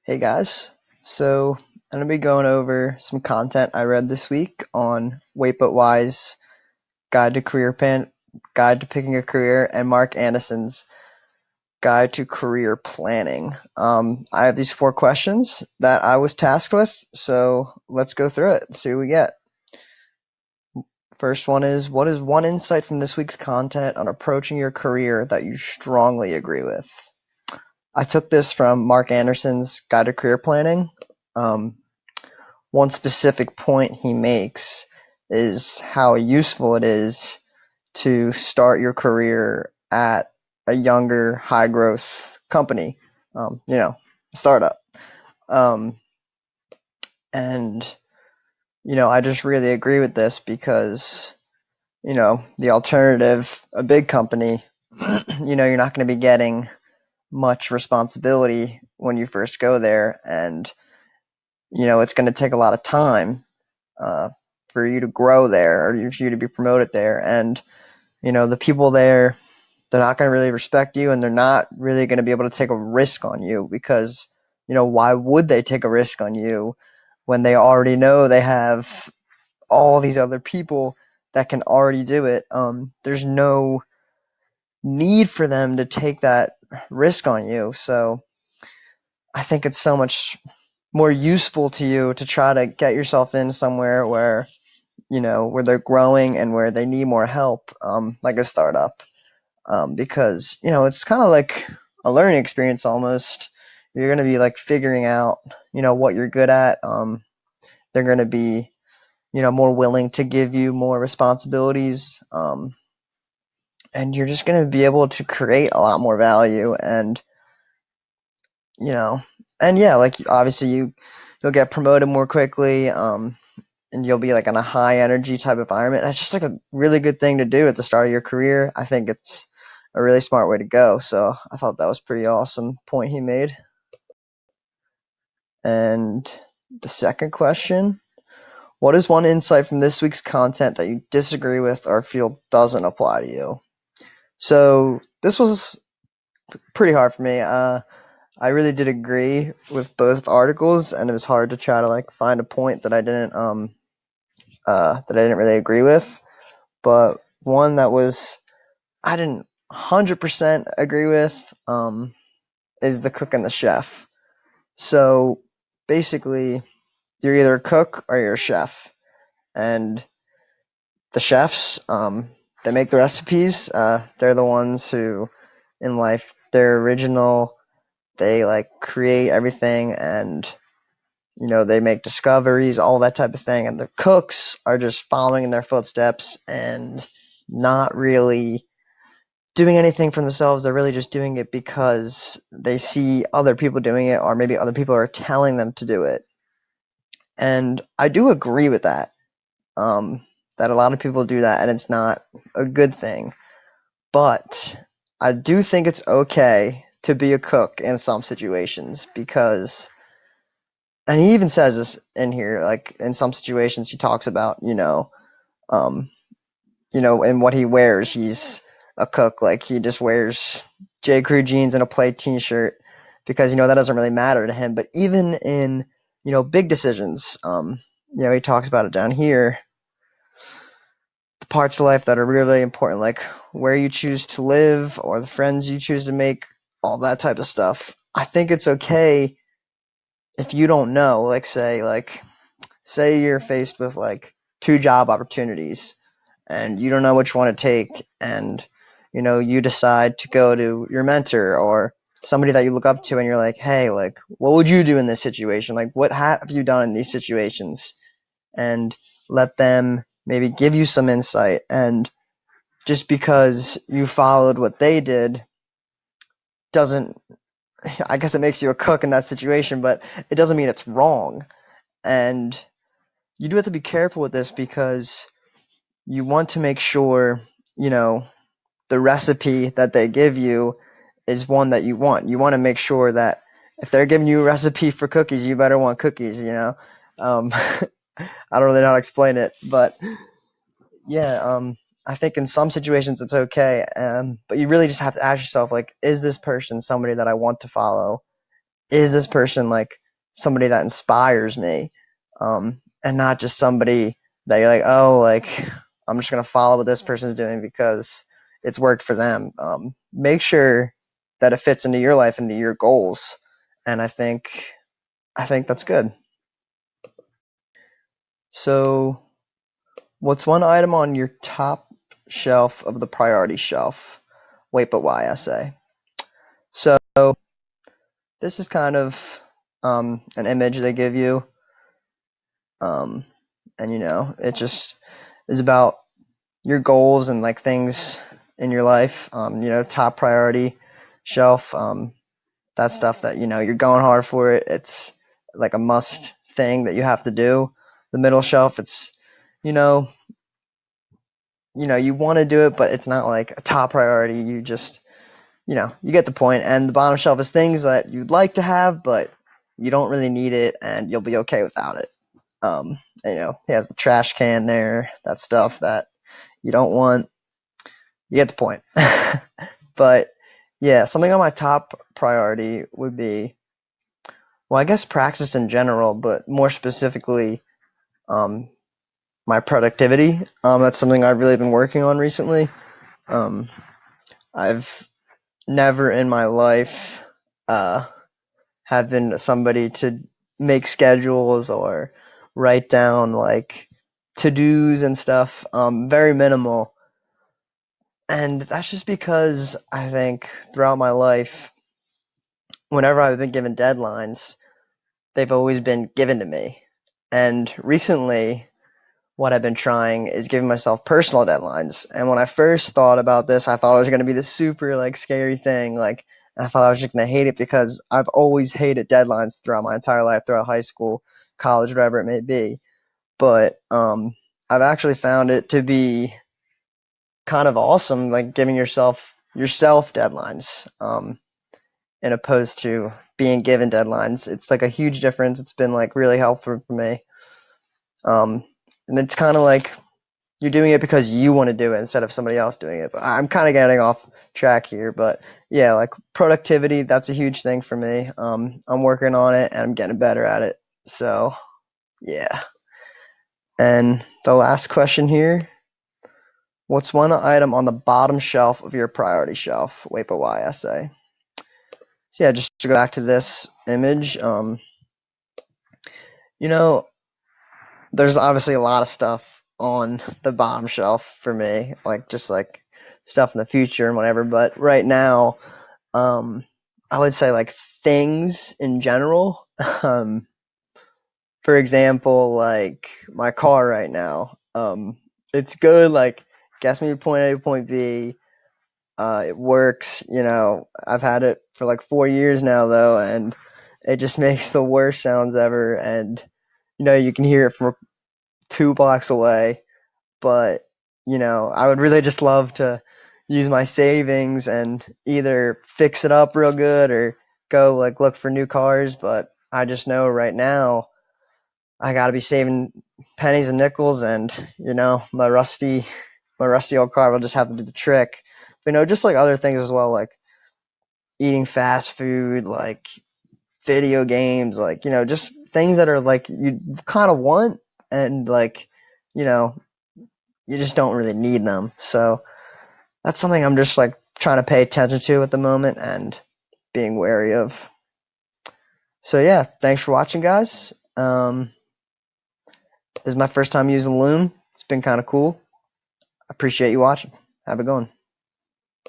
Hey guys, so I'm gonna be going over some content I read this week on Wait But Why's Guide to Picking a Career and Mark Anderson's Guide to Career Planning. I have these 4 questions that I was tasked with, so let's go through it and see what we get. First one is, what is one insight from this week's content on approaching your career that you strongly agree with? I took this from Mark Anderson's Guide to Career Planning. One specific point he makes is how useful it is to start your career at a younger, high growth company, startup. Um, and, I just really agree with this because, the alternative, a big company, you're not going to be getting much responsibility when you first go there. And, it's going to take a lot of time uh, for you to grow there or for you to be promoted there. And, the people there, they're not going to really respect you and they're not really going to be able to take a risk on you because, why would they take a risk on you when they already know they have all these other people that can already do it? There's no need for them to take that risk on you. So I think it's so much more useful to you to try to get yourself in somewhere where where they're growing and where they need more help, like a startup, because it's kind of like a learning experience almost. You're going to be like figuring out what you're good at. They're going to be more willing to give you more responsibilities, and you're just going to be able to create a lot more value. And you know and yeah, like obviously you'll get promoted more quickly, and you'll be like in a high energy type environment. It's just like a really good thing to do at the start of your career. I think it's a really smart way to go. So I thought that was pretty awesome point he made. And the second question, what is one insight from this week's content that you disagree with or feel doesn't apply to you? So this was pretty hard for me. I really did agree with both articles, and it was hard to try to like find a point that I didn't really agree with. But one that was I didn't 100% agree with, is the cook and the chef. So basically, you're either a cook or you're a chef, and the chefs, they make the recipes. They're the ones who, in life, they're original. They like create everything, and they make discoveries, all that type of thing. And the cooks are just following in their footsteps and not really doing anything for themselves. They're really just doing it because they see other people doing it, or maybe other people are telling them to do it. And I do agree with that. That a lot of people do that, and it's not a good thing. But I do think it's okay to be a cook in some situations because, and he even says this in here, like in some situations he talks about, um, and what he wears. He's a cook. Like he just wears J. Crew jeans and a plaid T-shirt because that doesn't really matter to him. But even in big decisions, he talks about it down here. The parts of life that are really important, like where you choose to live or the friends you choose to make, all that type of stuff. I think it's okay if you don't know. Like say you're faced with like 2 job opportunities and you don't know which one to take, and you decide to go to your mentor or somebody that you look up to and you're like, hey, like what would you do in this situation, like what have you done in these situations, and let them maybe give you some insight. And just because you followed what they did doesn't, I guess it makes you a cook in that situation, but it doesn't mean it's wrong. And you do have to be careful with this because you want to make sure the recipe that they give you is one that you want. You want to make sure that if they're giving you a recipe for cookies, you better want cookies. I don't really know how to explain it, but yeah, I think in some situations it's okay, but you really just have to ask yourself, like, is this person somebody that I want to follow? is this person like somebody that inspires me, and not just somebody that you're like, oh, like I'm just gonna follow what this person's doing because it's worked for them. Make sure that it fits into your life, into your goals, and I think that's good. So, what's one item on your top shelf of the priority shelf? Wait, but why? I say. So this is kind of an image they give you, um, and it just is about your goals and like things in your life. Top priority shelf. That stuff that you're going hard for it. It's like a must thing that you have to do. The middle shelf, it's you know you want to do it, but it's not like a top priority. You just you get the point. And the bottom shelf is things that you'd like to have, but you don't really need it, and you'll be okay without it. He has the trash can there, that stuff that you don't want. You get the point. But yeah, something on my top priority would be, well, I guess practice in general, but more specifically, um, my productivity. That's something I've really been working on recently. Um, I've never in my life have been somebody to make schedules or write down like to-dos and stuff. Very minimal. And that's just because I think throughout my life, whenever I've been given deadlines, they've always been given to me. And recently, what I've been trying is giving myself personal deadlines. And when I first thought about this, I thought it was going to be this super like scary thing. Like, I thought I was just going to hate it because I've always hated deadlines throughout my entire life, throughout high school, college, whatever it may be. But I've actually found it to be kind of awesome, like giving yourself deadlines, in opposed to being given deadlines. It's like a huge difference. It's been like really helpful for me. And it's kind of like you're doing it because you want to do it instead of somebody else doing it. But I'm kind of getting off track here. But yeah, like productivity, that's a huge thing for me. I'm working on it and I'm getting better at it. So yeah. And the last question here: what's one item on the bottom shelf of your priority shelf? Wait, but why? I say. So yeah, just to go back to this image, you know, there's obviously a lot of stuff on the bottom shelf for me, like just like stuff in the future and whatever. But right now, um, I would say like things in general. For example, like my car right now. It's good. Like gets me to point A to point B. It works. I've had it for like 4 years now though, and it just makes the worst sounds ever. And you can hear it from 2 blocks away. But I would really just love to use my savings and either fix it up real good or go like look for new cars. But I just know right now I got to be saving pennies and nickels, and my rusty old car will just have to do the trick. But just like other things as well, like eating fast food, like video games, like just things that are like you kind of want, and like you know you just don't really need them. So that's something I'm just like trying to pay attention to at the moment and being wary of. So yeah, thanks for watching, guys. This is my first time using Loom. It's been kind of cool. I appreciate you watching. Have a good one.